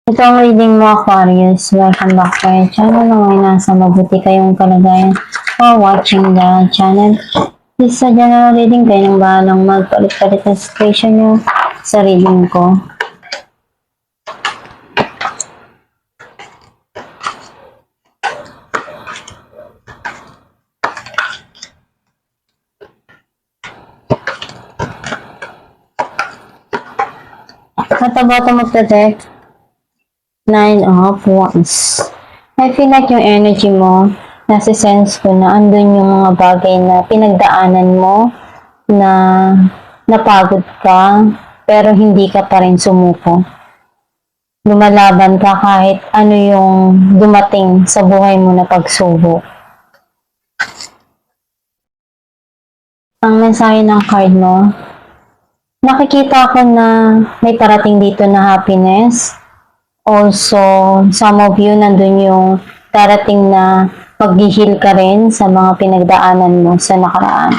Ito ang reading mo, Aquarius. Welcome back to our channel. Ngayon nasa mabuti kayong kalagayan or watching the channel. This sa general reading, kayo nang bahalang magpalit-palit ng situation nyo sa reading ko. At about mo protect 9 of Wands. I feel like yung energy mo, nasa sense ko na andun yung mga bagay na pinagdaanan mo, na napagod ka, pero hindi ka pa rin sumuko. Lumalaban ka kahit ano yung dumating sa buhay mo na pagsubok. Ang mensahe ng card mo, nakikita ko na may parating dito na happiness. Also, some of you, nandun yung darating na pag-heal ka rin sa mga pinagdaanan mo sa nakaraan.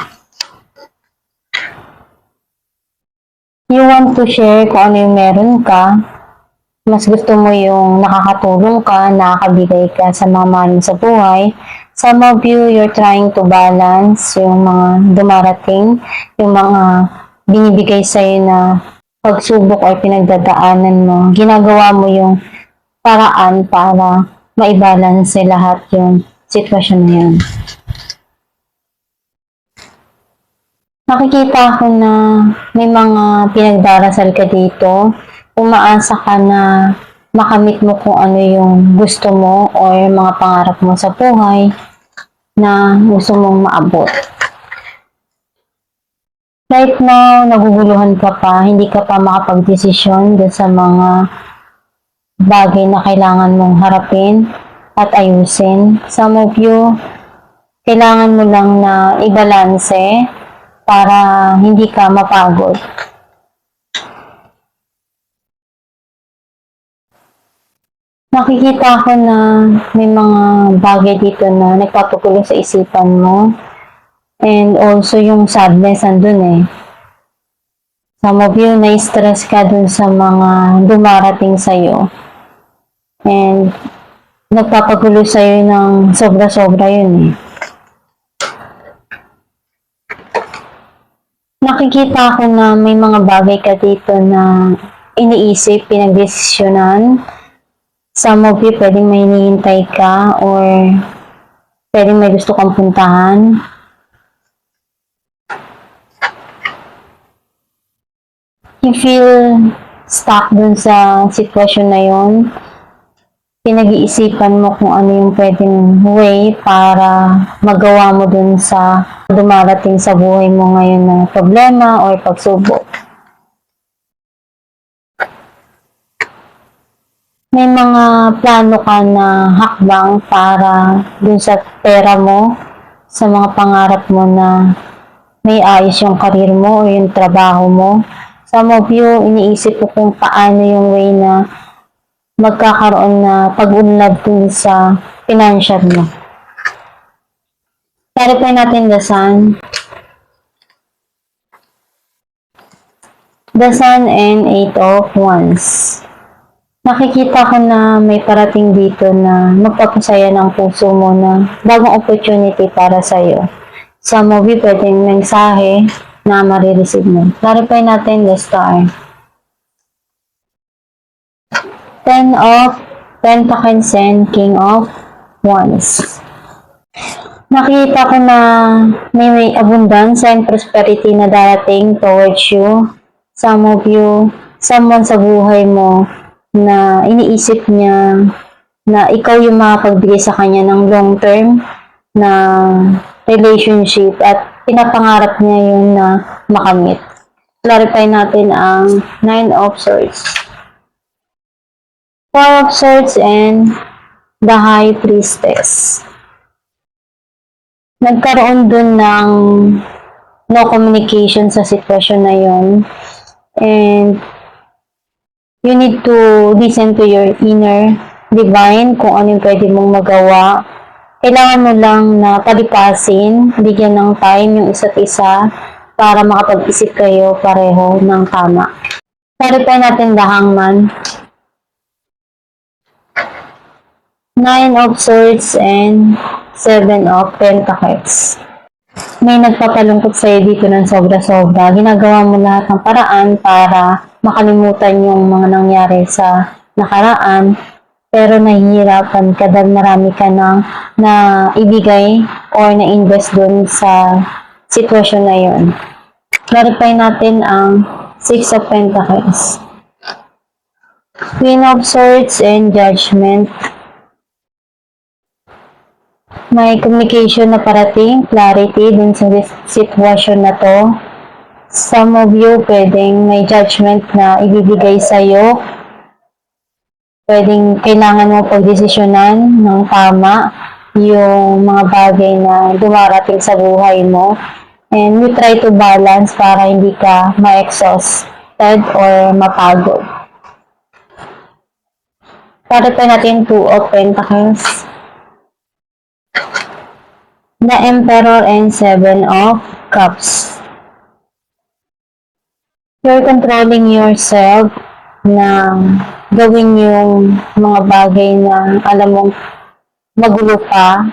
You want to share kung ano yung meron ka. Mas gusto mo yung nakakatulong ka, nakakabigay ka sa mga mahal mo sa buhay. Some of you, you're trying to balance yung mga dumarating, yung mga binibigay sa'yo na pagsubok o pinagdadaanan mo. Ginagawa mo yung paraan para maibalance lahat yung sitwasyon na yun. Nakikita ko na may mga pinagdarasal ka dito. Umaasa ka na makamit mo kung ano yung gusto mo o yung mga pangarap mo sa buhay na gusto mong maabot. Right now, naguguluhan ka pa, hindi ka pa makapag-desisyon sa mga bagay na kailangan mong harapin at ayusin. Some of you, kailangan mo lang na i-balanse para hindi ka mapagod. Nakikita ko na may mga bagay dito na nagpapagulo sa isipan mo. And also yung sadness andun eh. Some of you, na-stress ka dun sa mga dumarating sa'yo. And nagpapagulo sa'yo ng sobra-sobra yun eh. Nakikita ko na may mga bagay ka dito na iniisip, pinagdesisyonan. Some of you, pwedeng may hinihintay ka or pwedeng may gusto kang puntahan. You feel stuck dun sa sitwasyon na yun. Pinag-iisipan mo kung ano yung pwedeng way para magawa mo dun sa dumarating sa buhay mo ngayon na problema or pagsubok. May mga plano ka na hakbang para dun sa pera mo, sa mga pangarap mo na may ayos yung karir mo o yung trabaho mo. Some of you, iniisip ko kung paano yung way na magkakaroon na pag-unlad dun sa financial mo. Clarify natin the Sun. The Sun and 8 of Wands. Nakikita ko na may parating dito na magpapasaya ng puso mo na bagong opportunity para sa'yo. Some of you, pwedeng mensahe na marireceive mo. Clarify natin the Star. 10 of Pentacles and King of Wands. Nakita ko na may abundance and prosperity na darating towards you. Some of you, someone sa buhay mo na iniisip niya na ikaw yung makapagbigay sa kanya ng long term na relationship at pinapangarap niya yun na makamit. Clarify natin ang 9 of Swords. 4 of Swords and the High Priestess. Nagkaroon dun ng no communication sa sitwasyon na yun. And you need to listen to your inner divine kung ano yung pwede mong magawa. Kailangan mo lang na palipasin, bigyan ng time yung isa't isa para makapag-isip kayo pareho ng tama. Clarify natin the Hangman. Nine of Swords and Seven of Pentacles. May nagpapalungkot sa'yo dito ng sobra-sobra. Ginagawa mo lahat ng paraan para makalimutan yung mga nangyari sa nakaraan, pero nahihirapan ka dahil marami ka nang na ibigay or na-invest dun sa sitwasyon na yun. Clarify natin ang Six of Pentacles. Queen of Swords and Judgment. May communication na parating, clarity dun sa sitwasyon na to. Some of you pwedeng may judgment na ibibigay sa'yo. Pwedeng kailangan mo pagdesisyonan ng tama yung mga bagay na dumarating sa buhay mo. And you try to balance para hindi ka ma-exhausted or mapagod. Para tayo natin Two of Pentacles. The Emperor and Seven of Cups. You're controlling yourself na gawin yung mga bagay na alam mong magulo pa.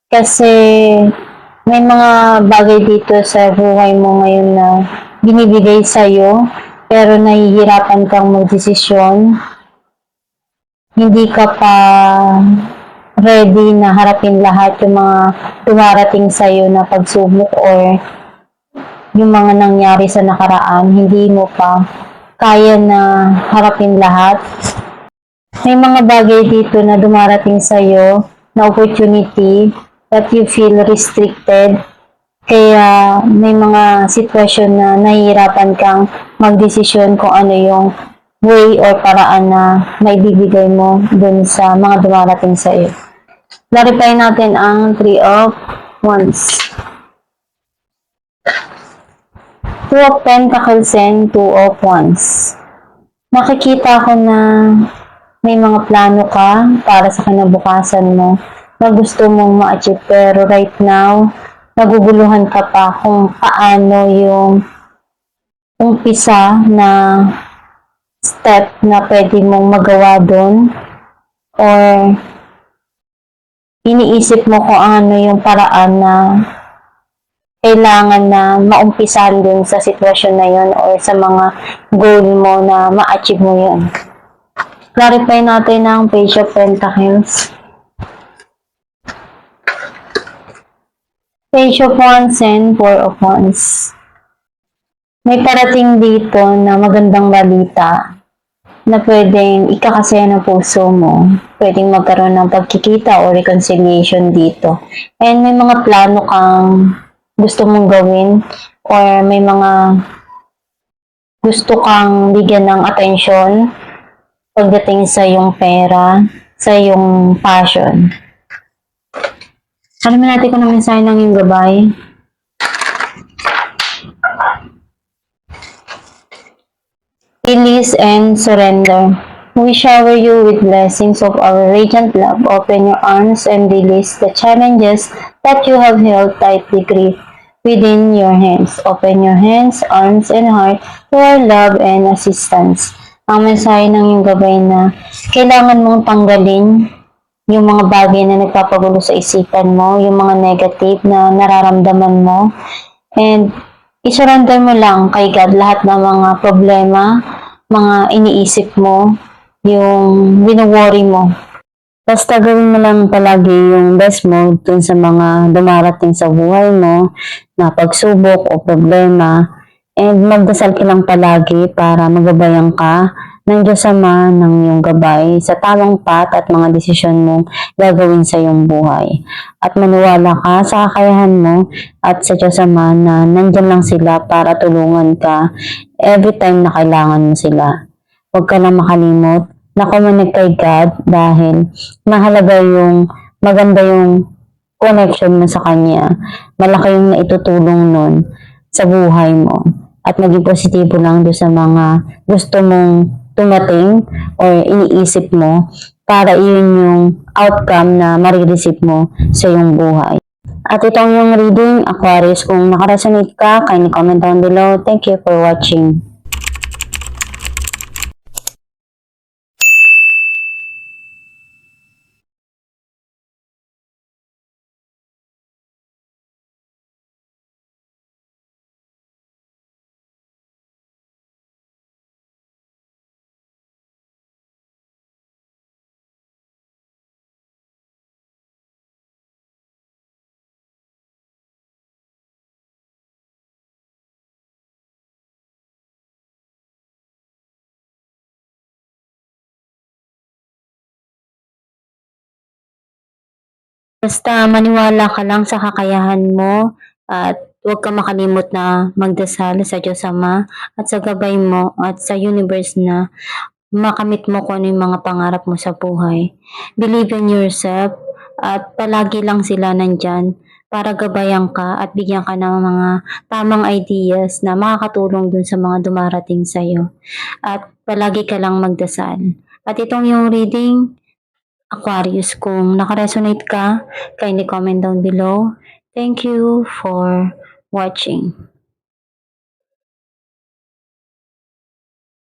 Kasi may mga bagay dito sa buhay mo ngayon na binibigay sa'yo pero nahihirapan kang magdesisyon. Hindi ka pa ready na harapin lahat yung mga dumarating sa'yo na pagsubok or yung mga nangyari sa nakaraan. Hindi mo pa kaya na harapin lahat. May mga bagay dito na dumarating sa'yo na opportunity that you feel restricted. Kaya may mga sitwasyon na nahihirapan kang magdesisyon kung ano yung way or paraan na maibibigay mo dun sa mga dumarating sa'yo. Clarify natin ang Three of Wands. Two of Pentacles and Two of Wands. Nakikita ko na may mga plano ka para sa kinabukasan mo na gusto mong ma-achieve, pero right now, naguguluhan ka pa kung paano yung umpisa na step na pwede mong magawa doon, or iniisip mo kung ano yung paraan na kailangan na maumpisan dun sa sitwasyon na yun or sa mga goal mo na ma-achieve mo yun. Clarify natin ang Page of Pentacles. Page of Wands and Four of Wands. May parating dito na magandang balita na pwedeng ikakasaya ng puso mo. Pwedeng magkaroon ng pagkikita o reconciliation dito. And may mga plano kang gusto mong gawin or may mga gusto kang bigyan ng atensyon pagdating sa iyong pera, sa iyong passion. Alamin natin kung ano mensahe ng iyong gabay. Release and surrender. We shower you with blessings of our radiant love. Open your arms and release the challenges that you have held tightly gripped within your hands. Open your hands, arms, and heart to our love and assistance. Ang mensahe ng iyong gabay na kailangan mong tanggalin yung mga bagay na nagpapagulo sa isipan mo, yung mga negative na nararamdaman mo, and isurrender mo lang kay God lahat ng mga problema, mga iniisip mo, yung wino-worry mo. Basta gawin mo lang palagi yung best mo dun sa mga dumarating sa buhay mo na pagsubok o problema, and magdasal ka lang palagi para magabayan ka ng Diyos Ama ng iyong gabay sa tamang path at mga desisyon mong gagawin sa iyong buhay. At maniwala ka sa kakayahan mo at sa Diyos Ama na nandyan lang sila para tulungan ka every time na kailangan mo sila. Huwag ka lang makalimot na kumanig kay God dahil mahalaga yung maganda yung connection mo sa Kanya. Malaki yung naitutulong nun sa buhay mo. At maging positibo lang doon sa mga gusto mong tumating or iniisip mo para iyon yung outcome na marireceive mo sa iyong buhay. At itong yung reading, Aquarius, kung nakaresonate ka, kindly comment down below. Thank you for watching. Basta maniwala ka lang sa kakayahan mo at huwag ka makalimot na magdasal sa Diyos Ama at sa gabay mo at sa universe na makamit mo kung ano yung mga pangarap mo sa buhay. Believe in yourself at palagi lang sila nandyan para gabayan ka at bigyan ka ng mga tamang ideas na makakatulong dun sa mga dumarating sa'yo. At palagi ka lang magdasal. At itong yung reading, Aquarius, kung nakaresonate ka, kindly comment down below. Thank you for watching.